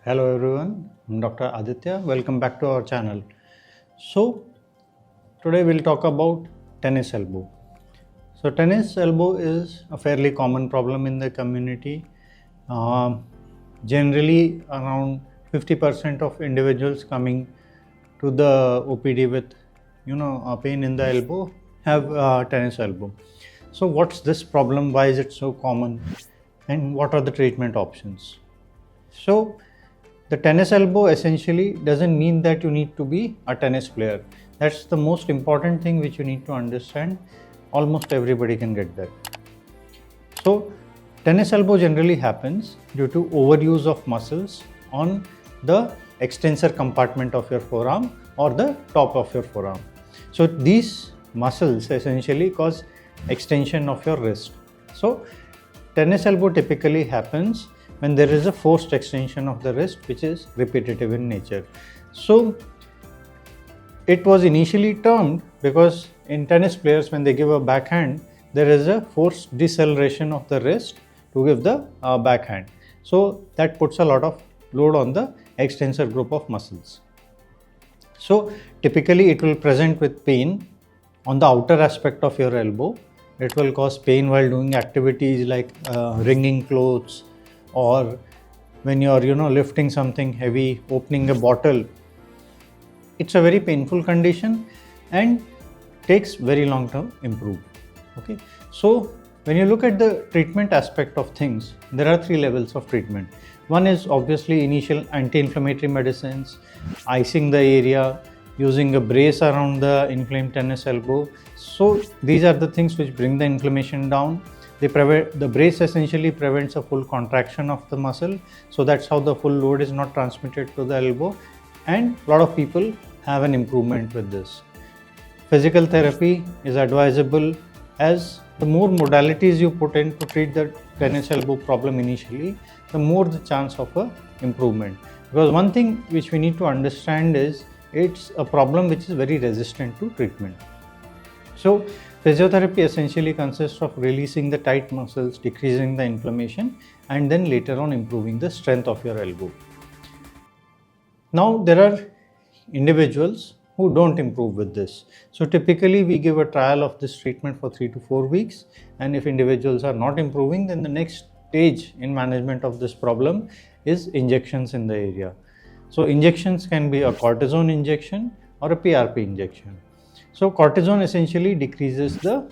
Hello everyone, I'm Dr. Aditya. Welcome back to our channel. So today we'll talk about tennis elbow. So tennis elbow is a fairly common problem in the community. Generally around 50% of individuals coming to the OPD with a pain in the elbow have tennis elbow. So what's this problem? Why is it so common? And what are the treatment options? So the tennis elbow essentially doesn't mean that you need to be a tennis player. That's the most important thing which you need to understand. Almost everybody can get that. So tennis elbow generally happens due to overuse of muscles on the extensor compartment of your forearm or the top of your forearm. So these muscles essentially cause extension of your wrist. So tennis elbow typically happens when there is a forced extension of the wrist which is repetitive in nature. So it was initially termed because in tennis players when they give a backhand, there is a forced deceleration of the wrist to give the backhand. So that puts a lot of load on the extensor group of muscles. So typically it will present with pain on the outer aspect of your elbow. It will cause pain while doing activities like wringing clothes, or when you're lifting something heavy, opening a bottle. It's a very painful condition and takes very long to improve. Okay, so when you look at the treatment aspect of things, there are 3 levels of treatment. One is obviously initial anti-inflammatory medicines, icing the area, using a brace around the inflamed tennis elbow. So these are the things which bring the inflammation down. The brace essentially prevents a full contraction of the muscle, so that's how the full load is not transmitted to the elbow, and a lot of people have an improvement with this. Physical therapy is advisable, as the more modalities you put in to treat the tennis elbow problem initially, the more the chance of a improvement. Because one thing which we need to understand is it's a problem which is very resistant to treatment. So physiotherapy essentially consists of releasing the tight muscles, decreasing the inflammation, and then later on improving the strength of your elbow. Now there are individuals who don't improve with this. So typically we give a trial of this treatment for 3 to 4 weeks, and if individuals are not improving, then the next stage in management of this problem is injections in the area. So injections can be a cortisone injection or a PRP injection. So cortisone essentially decreases the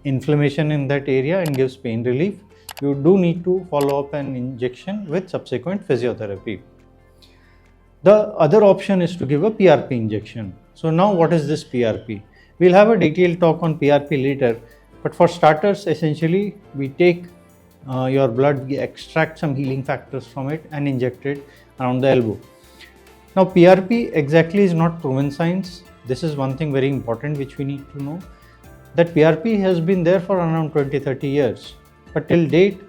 inflammation in that area and gives pain relief. You do need to follow up an injection with subsequent physiotherapy. The other option is to give a PRP injection. So now what is this PRP? We'll have a detailed talk on PRP later, but for starters, essentially we take your blood, we extract some healing factors from it and inject it around the elbow. Now PRP exactly is not proven science. This is one thing very important which we need to know, that PRP has been there for around 20-30 years, but till date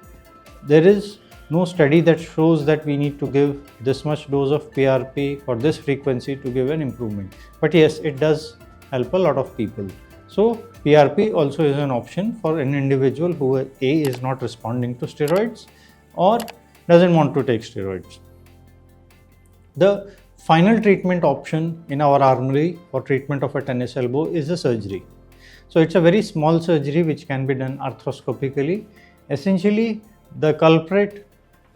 there is no study that shows that we need to give this much dose of PRP for this frequency to give an improvement. But yes, it does help a lot of people. So PRP also is an option for an individual who A is not responding to steroids or doesn't want to take steroids. The final treatment option in our armory for treatment of a tennis elbow is a surgery. So it's a very small surgery which can be done arthroscopically. Essentially, the culprit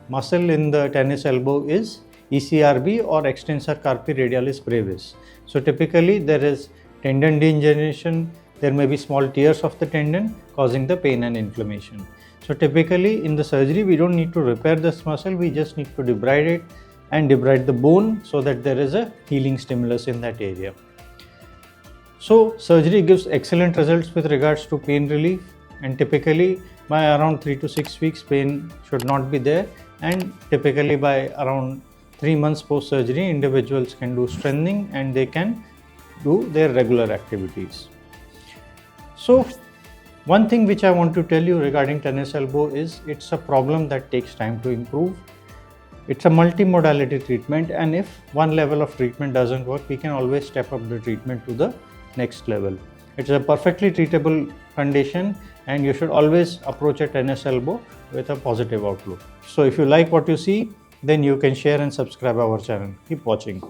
muscle in the tennis elbow is ECRB or extensor carpi radialis brevis. So typically there is tendon degeneration, there may be small tears of the tendon causing the pain and inflammation. So typically in the surgery we don't need to repair this muscle, we just need to debride it and debride the bone so that there is a healing stimulus in that area. So surgery gives excellent results with regards to pain relief, and typically by around 3 to 6 weeks pain should not be there, and typically by around 3 months post surgery individuals can do strengthening and they can do their regular activities. So one thing which I want to tell you regarding tennis elbow is it's a problem that takes time to improve. It's a multi-modality treatment, and if one level of treatment doesn't work, we can always step up the treatment to the next level. It's a perfectly treatable condition, and you should always approach a tennis elbow with a positive outlook. So if you like what you see, then you can share and subscribe our channel. Keep watching.